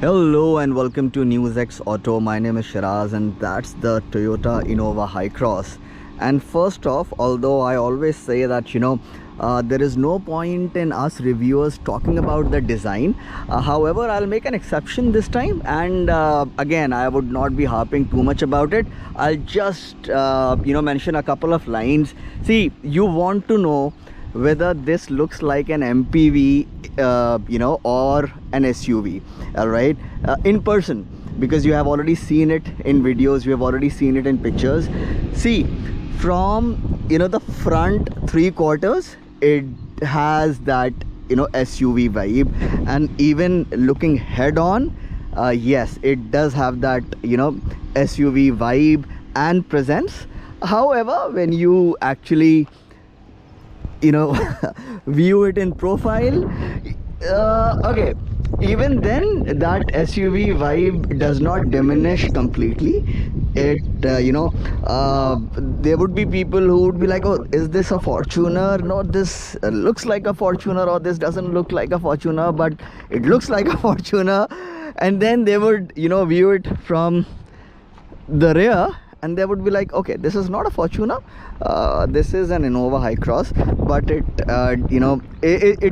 Hello and welcome to NewsX Auto. My name is Shiraz and that's the Toyota Innova Hycross. And first off, although I always say that there is no point in us reviewers talking about the design, however I'll make an exception this time, and again I would not be harping too much about it. I'll just mention a couple of lines. See, you want to know whether this looks like an MPV or an SUV, all right, in person, because you have already seen it in videos, you have already seen it in pictures. See, from the front three quarters, it has that SUV vibe, and even looking head on, yes, it does have that SUV vibe and presence. However, when you actually view it in profile, okay, even then that SUV vibe does not diminish completely. It there would be people who would be like, oh, is this a Fortuner? No, this looks like a Fortuner, or this doesn't look like a Fortuner but it looks like a Fortuner. And then they would view it from the rear and they would be like, okay, this is not a Fortuner, this is an Innova Hycross, but it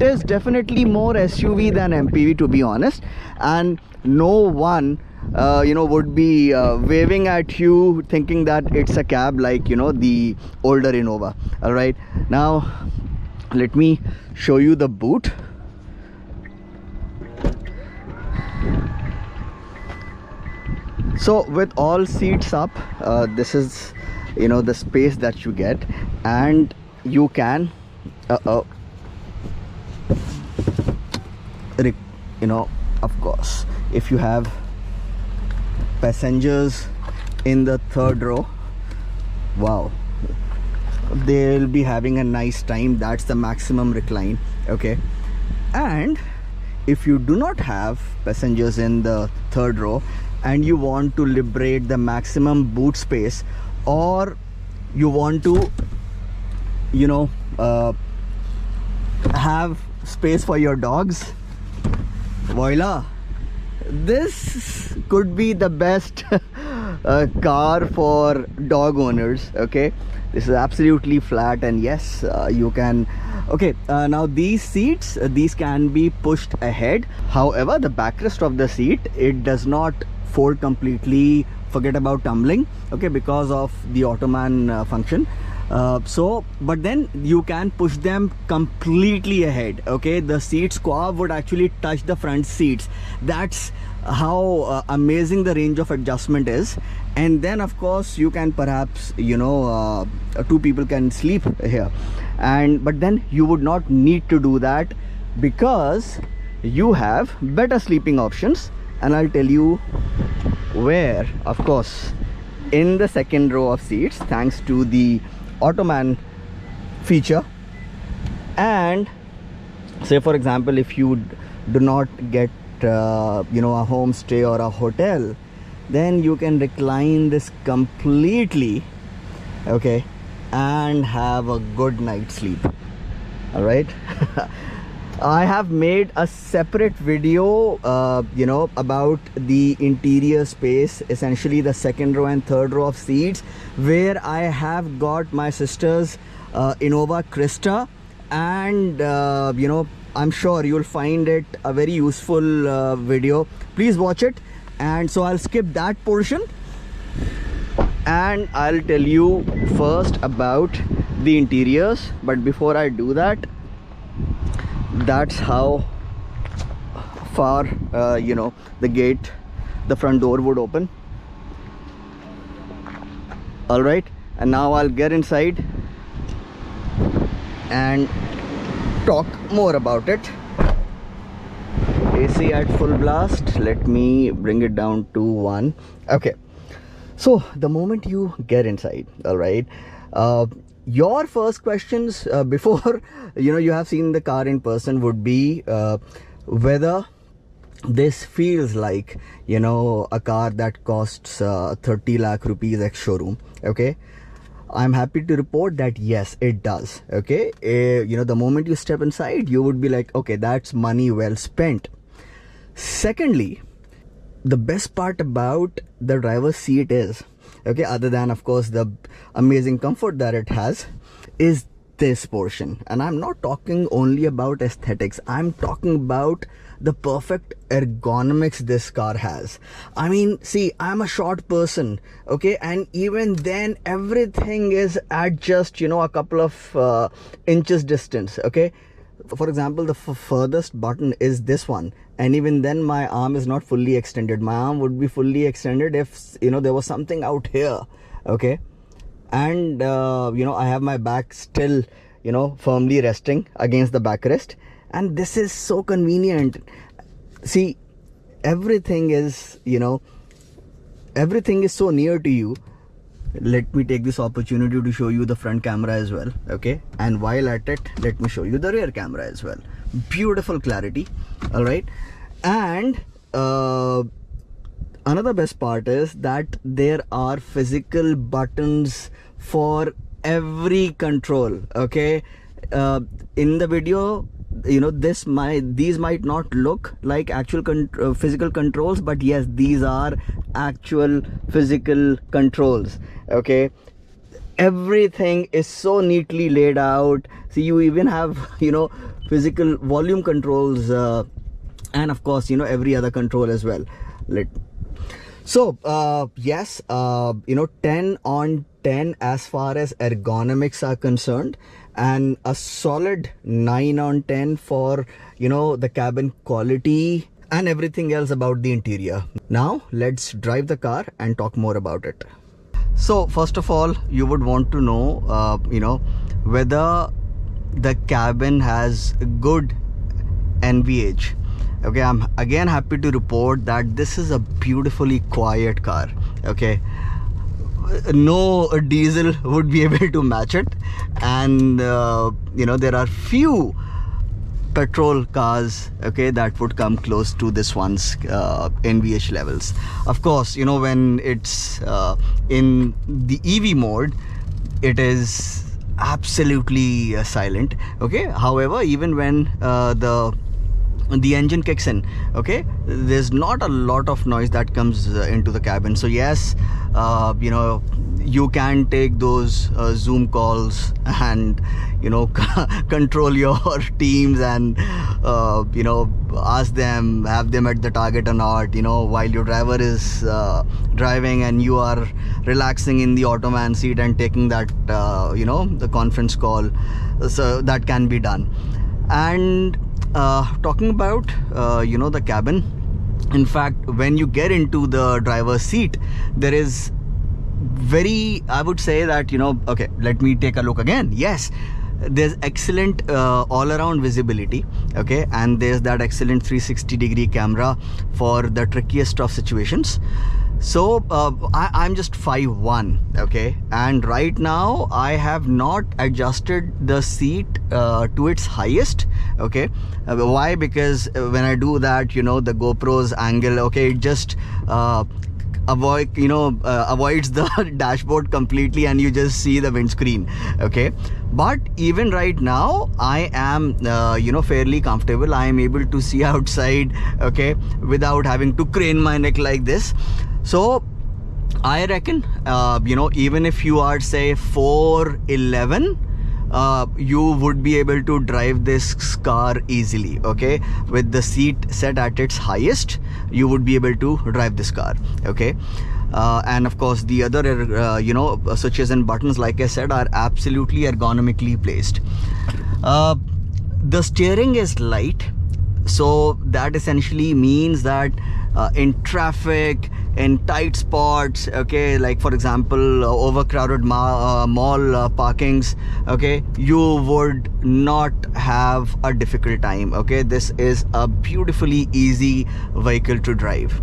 is definitely more SUV than MPV, to be honest. And no one would be waving at you thinking that it's a cab like the older Innova. All right, now let me show you the boot. So with all seats up, this is the space that you get, and you can of course, if you have passengers in the third row, wow, they'll be having a nice time. That's the maximum recline. Okay, and if you do not have passengers in the third row and you want to liberate the maximum boot space, or you want to have space for your dogs, voila, this could be the best car for dog owners. Okay, this is absolutely flat, and yes, you can now these seats, these can be pushed ahead. However, the backrest of the seat, it does not fold completely. Forget about tumbling, okay, because of the Ottoman function. But then you can push them completely ahead. Okay, the seat squab would actually touch the front seats. That's how amazing the range of adjustment is. And then of course you can perhaps two people can sleep here, but then you would not need to do that because you have better sleeping options, and I'll tell you where. Of course, in the second row of seats, thanks to the Ottoman feature. And say for example, if you do not get a homestay or a hotel, then you can recline this completely, okay, and have a good night's sleep. All right. I have made a separate video about the interior space, essentially the second row and third row of seats, where I have got my sister's Innova Krista, and I'm sure you'll find it a very useful video. Please watch it. And so I'll skip that portion, and I'll tell you first about the interiors. But before I do that, that's how far the gate, the front door would open. All right, and now I'll get inside and talk more about it. AC at full blast. Let me bring it down to 1. Okay, so the moment you get inside, all right, your first questions before you have seen the car in person would be whether this feels like a car that costs 30 lakh rupees ex showroom. Okay, I'm happy to report that yes, it does. Okay, the moment you step inside, you would be like, okay, that's money well spent. Secondly, the best part about the driver's seat is, okay, other than of course the amazing comfort that it has, is this portion. And I'm not talking only about aesthetics, I'm talking about the perfect ergonomics this car has. I mean, see, I'm a short person, okay, and even then everything is at just, you know, a couple of inches distance, okay. For example, the furthest button is this one, and even then my arm is not fully extended. My arm would be fully extended if, you know, there was something out here, okay. And you know, I have my back still, you know, firmly resting against the backrest, and this is so convenient. See, everything is, you know, everything is so near to you. Let me take this opportunity to show you the front camera as well, okay, and while at it, let me show you the rear camera as well. Beautiful clarity, all right. And another best part is that there are physical buttons for every control, okay. In the video, you know, these might not look like actual physical controls, but yes, these are actual physical controls, okay. Everything is so neatly laid out. See, you even have, you know, physical volume controls, and of course, you know, every other control as well. So yes, you know, 10 on 10 as far as ergonomics are concerned, and a solid 9 on 10 for, you know, the cabin quality and everything else about the interior. Now let's drive the car and talk more about it. So first of all, you would want to know, you know, whether the cabin has good NVH. Okay, I'm again happy to report that this is a beautifully quiet car, okay. No diesel would be able to match it, and you know, there are few petrol cars, okay, that would come close to this one's NVH levels. Of course, you know, when it's in the EV mode, it is absolutely silent, okay. However, even when the engine kicks in, okay, there's not a lot of noise that comes into the cabin. So yes, you know, you can take those Zoom calls and, you know, control your teams and you know, ask them, have them at the target or not, you know, while your driver is driving and you are relaxing in the Ottoman seat and taking that you know, the conference call. So that can be done. And talking about you know, the cabin, in fact, when you get into the driver's seat, there is very, I would say that, you know, okay, let me take a look again. Yes, there's excellent all-around visibility, okay, and there's that excellent 360-degree camera for the trickiest of situations. So I'm just 5'1", okay, and right now I have not adjusted the seat to its highest, okay. Why? Because when I do that, you know, the GoPro's angle, okay, it just avoids the dashboard completely, and you just see the windscreen, okay. But even right now, I am you know, fairly comfortable. I am able to see outside, okay, without having to crane my neck like this. So I reckon, you know, even if you are, say, 4'11", you would be able to drive this car easily, okay. With the seat set at its highest, you would be able to drive this car, okay. And of course, the other you know, switches and buttons, like I said, are absolutely ergonomically placed. The steering is light, so that essentially means that in traffic, in tight spots, okay, like for example, overcrowded mall parkings, okay, you would not have a difficult time, okay. This is a beautifully easy vehicle to drive.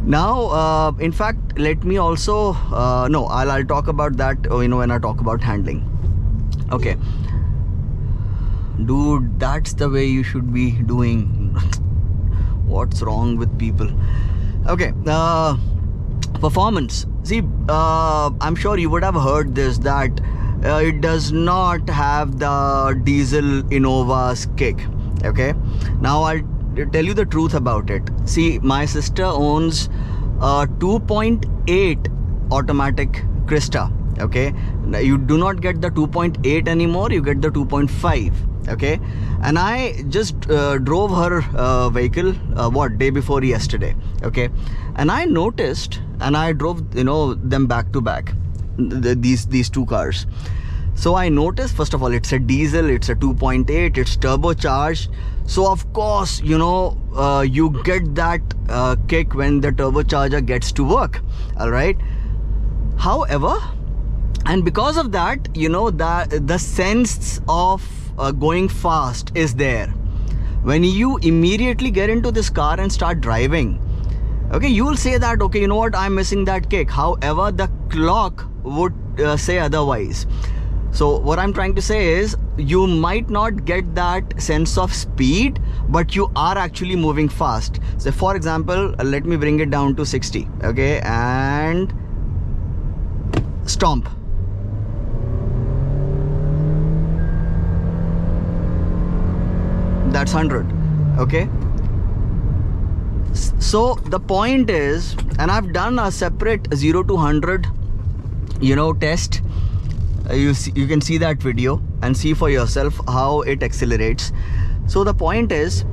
Now in fact, let me also no, I'll talk about that, you know, when I talk about handling, okay. Dude, that's the way you should be doing. What's wrong with people? Okay, performance. See, I'm sure you would have heard this, that it does not have the diesel Innova's kick, okay. Now I'll tell you the truth about it. See, my sister owns a 2.8 automatic Krista. Okay, now you do not get the 2.8 anymore, you get the 2.5. okay, and I just drove her vehicle day before yesterday. Okay, and I noticed, and I drove them back to back, these two cars. So I noticed, first of all, it's a diesel, it's a 2.8, it's turbocharged. So of course, you get that kick when the turbocharger gets to work. All right. However, and because of that, the sense of going fast is there. When you immediately get into this car and start driving, okay, you will say that, okay, you know what, I'm missing that kick. However, the clock would say otherwise. So what I'm trying to say is, you might not get that sense of speed, but you are actually moving fast. So for example, let me bring it down to 60. Okay, and stomp. That's 100. Okay, so the point is, and I've done a separate 0 to 100 test. You can see that video and see for yourself how it accelerates. So the point is,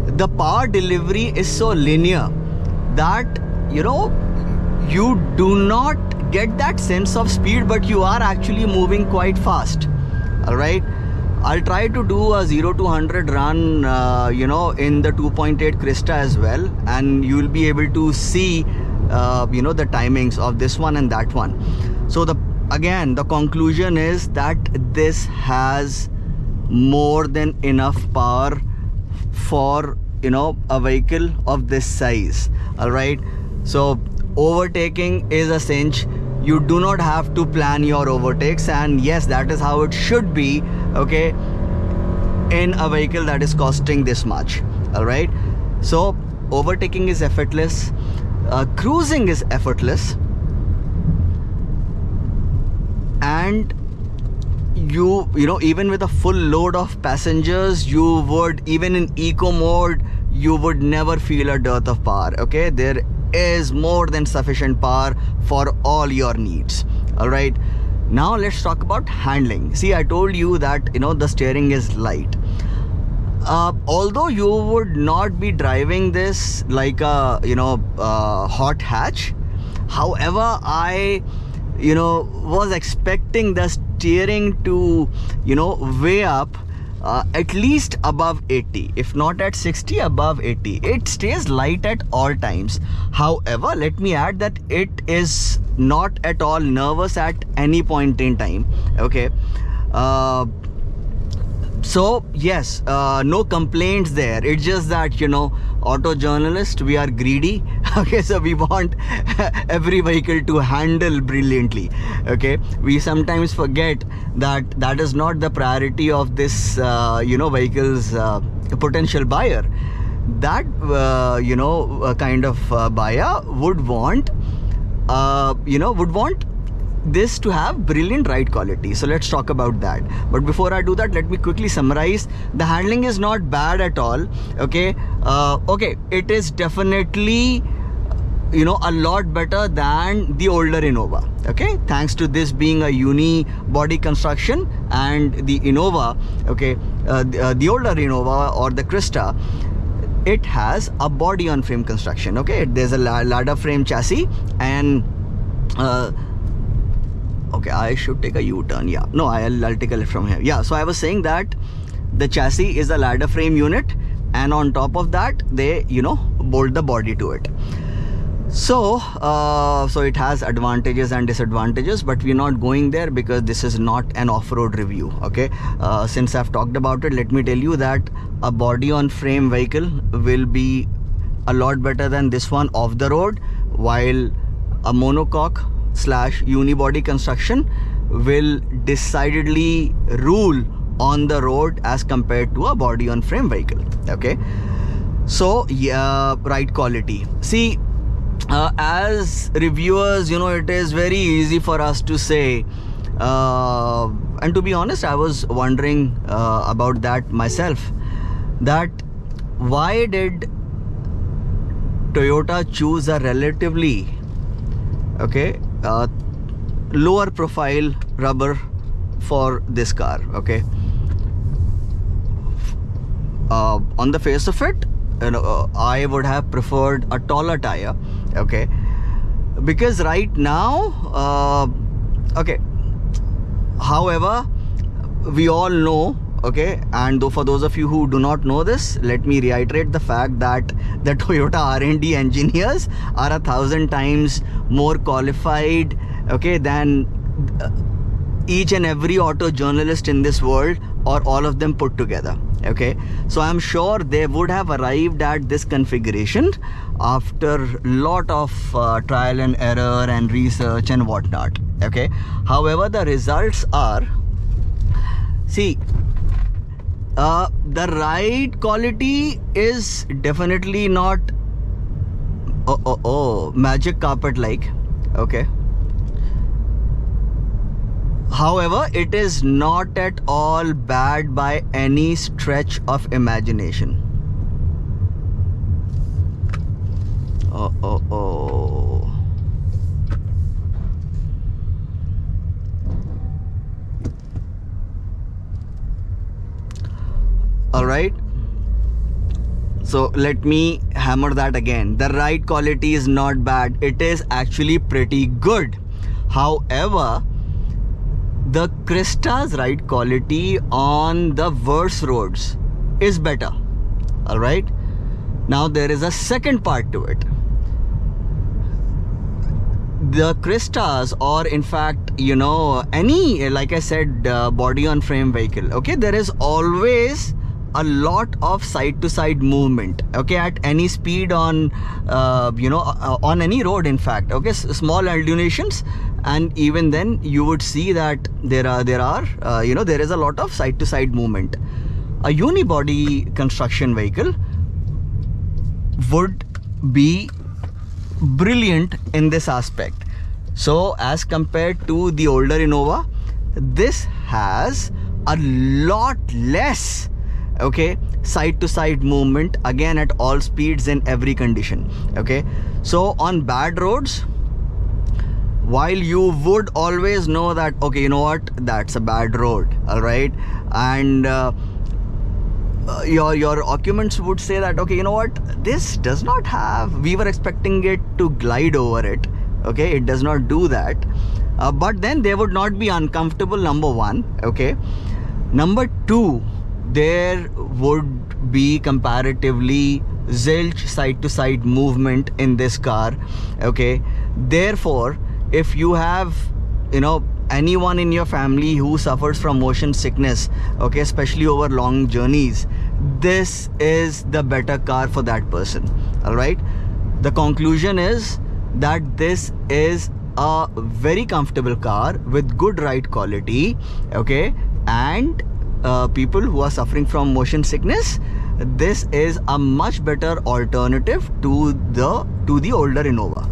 the power delivery is so linear that you do not get that sense of speed, but you are actually moving quite fast. All right, I'll try to do a 0 to 100 run in the 2.8 Krista as well, and you will be able to see the timings of this one and that one. So again the conclusion is that this has more than enough power for a vehicle of this size. All right, so overtaking is a cinch. You do not have to plan your overtakes, and yes, that is how it should be, okay, in a vehicle that is costing this much. All right, so overtaking is effortless, cruising is effortless, and even with a full load of passengers, you would, even in eco mode, you would never feel a dearth of power. Okay, there is more than sufficient power for all your needs. All right, now let's talk about handling. See, I told you that the steering is light. Although you would not be driving this like a hot hatch, however, I was expecting the steering to weigh up at least above 80, if not at 60, above 80. It stays light at all times. However, let me add that it is not at all nervous at any point in time. Okay, so yes, no complaints there. It's just that auto journalists, we are greedy. Okay, so we want every vehicle to handle brilliantly. Okay, we sometimes forget that that is not the priority of this vehicle's potential buyer. That kind of buyer would want this to have brilliant ride quality. So let's talk about that. But before I do that, let me quickly summarize. The handling is not bad at all. Okay, it is definitely a lot better than the older Innova. Okay, thanks to this being a uni body construction, and the Innova, okay, the older Innova or the Krista, it has a body on frame construction. Okay, there's a ladder frame chassis, and okay, I should take a U-turn. Yeah, no, I'll take a left from here. Yeah, so I was saying that the chassis is a ladder frame unit, and on top of that they bolt the body to it. So it has advantages and disadvantages, but we're not going there because this is not an off-road review. Okay, since I've talked about it, let me tell you that a body on frame vehicle will be a lot better than this one off the road, while a monocoque / unibody construction will decidedly rule on the road as compared to a body on frame vehicle. Okay, so yeah, ride quality. See, as reviewers, it is very easy for us to say, and to be honest, I was wondering about that myself, that why did Toyota choose a relatively lower profile rubber for this car? On the face of it, I would have preferred a taller tire, because right now, however, we all know, and though for those of you who do not know this, let me reiterate the fact that the Toyota R&D engineers are 1,000 times more qualified, than each and every auto journalist in this world, or all of them put together. So I'm sure they would have arrived at this configuration after lot of trial and error and research and whatnot. However, the results are, see, the ride quality is definitely not magic carpet like. However, it is not at all bad by any stretch of imagination. Alright, so let me hammer that again. The ride quality is not bad, it is actually pretty good. However, the Krista's ride quality on the worse roads is better. Alright, now there is a second part to it. The Krista's, or in fact, any, like I said, body on frame vehicle, there is always a lot of side to side movement, at any speed on on any road, in fact, small undulations, and even then you would see that there is a lot of side to side movement. A unibody construction vehicle would be brilliant in this aspect. So as compared to the older Innova, this has a lot less side to side movement, again at all speeds in every condition. So on bad roads, while you would always know that that's a bad road, alright, and your occupants would say that this does not have, we were expecting it to glide over it, it does not do that, but then they would not be uncomfortable, number one. Number two, there would be comparatively zilch side to side movement in this car. Therefore, if you have anyone in your family who suffers from motion sickness, especially over long journeys, this is the better car for that person. Alright, the conclusion is that this is a very comfortable car with good ride quality, and people who are suffering from motion sickness, this is a much better alternative to the older Innova.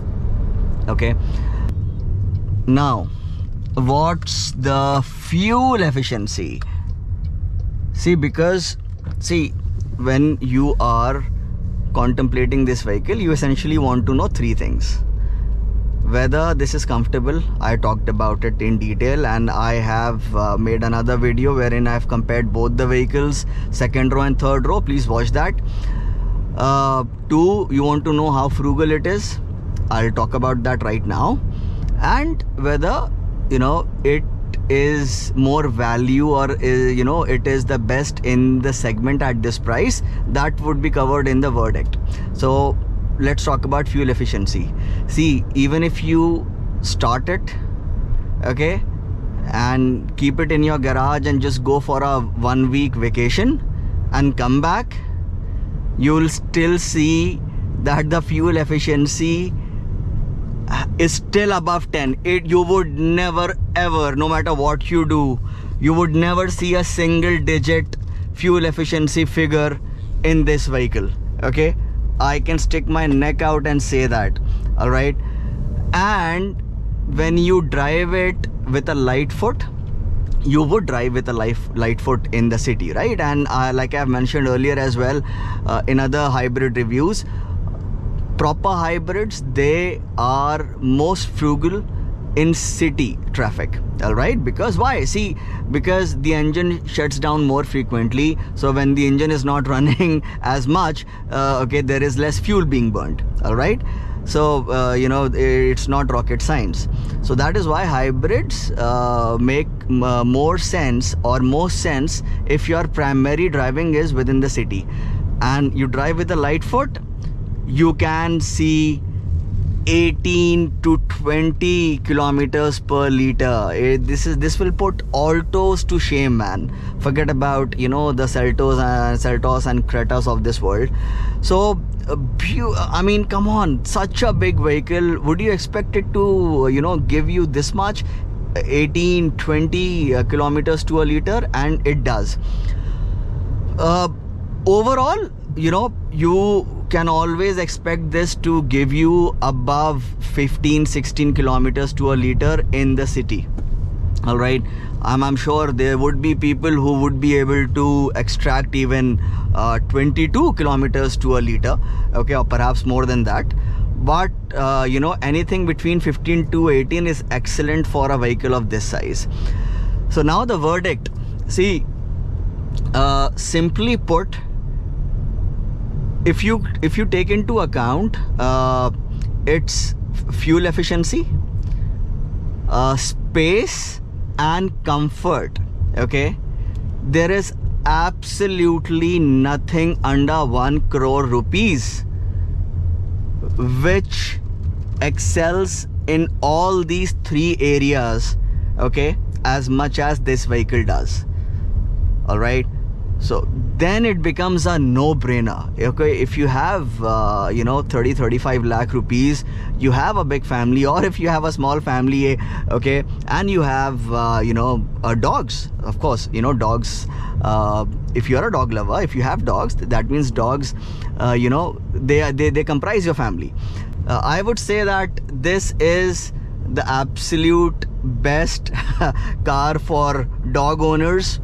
Now, what's the fuel efficiency? Because when you are contemplating this vehicle, you essentially want to know three things. Whether this is comfortable, I talked about it in detail, and I have made another video wherein I have compared both the vehicles, second row and third row. Please watch that. Two, you want to know how frugal it is. I'll talk about that right now. And whether it is more value, or it is the best in the segment at this price, that would be covered in the verdict. So let's talk about fuel efficiency. Even if you start it and keep it in your garage and just go for a 1 week vacation and come back, you'll still see that the fuel efficiency is still above 10. You would never ever, no matter what you do, you would never see a single digit fuel efficiency figure in this vehicle. I can stick my neck out and say that. Alright, and when you drive it with a light foot, you would drive with a light foot in the city, right? And like I've mentioned earlier as well, in other hybrid reviews, proper hybrids, they are most frugal in city traffic. All right, because why? See, because the engine shuts down more frequently, so when the engine is not running as much, okay, there is less fuel being burnt. All right, so you know, it's not rocket science. So that is why hybrids make more sense, or most sense, if your primary driving is within the city and you drive with a light foot. You can see 18 to 20 kilometers per liter. This will put Altos to shame, man. Forget about, you know, the Seltos and Cretas of this world. So I mean, come on, such a big vehicle, would you expect it to, you know, give you this much? 18-20 kilometers to a liter? And it does. Overall, you know, you can always expect this to give you above 15-16 kilometers to a liter in the city. All right, I'm sure there would be people who would be able to extract even 22 kilometers to a liter, okay, or perhaps more than that. But you know, anything between 15 to 18 is excellent for a vehicle of this size. So now the verdict. See, simply put, if you take into account its fuel efficiency, space and comfort, okay, there is absolutely nothing under 1 crore rupees which excels in all these 3 areas, okay, as much as this vehicle does. All right, so then it becomes a no-brainer. Okay, if you have you know, 30-35 lakh rupees, you have a big family, or if you have a small family, okay, and you have you know, dogs, of course, you know, dogs, if you're a dog lover, if you have dogs, that means dogs, you know, they comprise your family. I would say that this is the absolute best car for dog owners.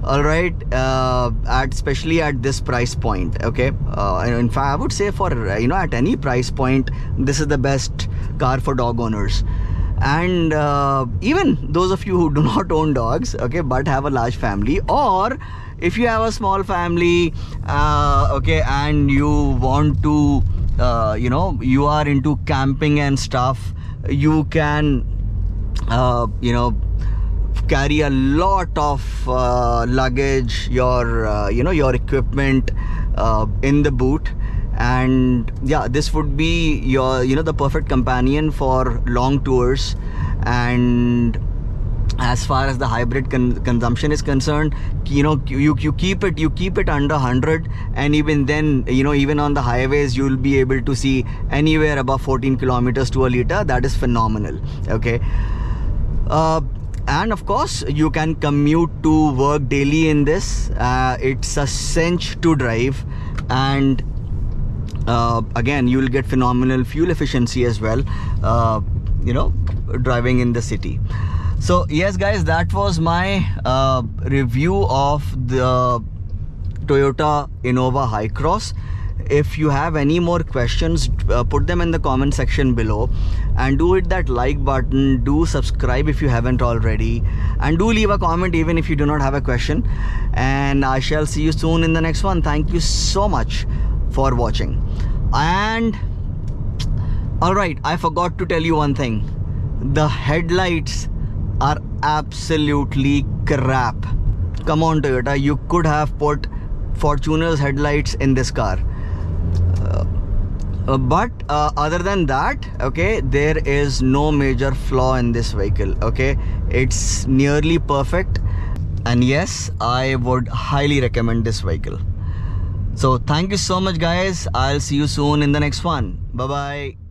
All right, especially at this price point, okay. In fact, I would say for, you know, at any price point, this is the best car for dog owners. And even those of you who do not own dogs, okay, but have a large family, or if you have a small family, okay, and you want to, you know, you are into camping and stuff, you can, you know, carry a lot of luggage, your you know, your equipment in the boot. And yeah, this would be your, you know, the perfect companion for long tours. And as far as the hybrid consumption is concerned, you know, you keep it under 100, and even then, you know, even on the highways, you'll be able to see anywhere above 14 kilometers to a liter. That is phenomenal, okay. And of course, you can commute to work daily in this. It's a cinch to drive, and again, you will get phenomenal fuel efficiency as well, you know, driving in the city. So yes guys, that was my review of the Toyota Innova Hycross. If you have any more questions, put them in the comment section below, and do hit that like button, do subscribe if you haven't already, and do leave a comment even if you do not have a question. And I shall see you soon in the next one. Thank you so much for watching. And alright, I forgot to tell you one thing. The headlights are absolutely crap. Come on Toyota, you could have put Fortuner's headlights in this car. But other than that, okay, there is no major flaw in this vehicle, okay. It's nearly perfect, and yes, I would highly recommend this vehicle. So thank you so much guys. I'll see you soon in the next one. Bye bye.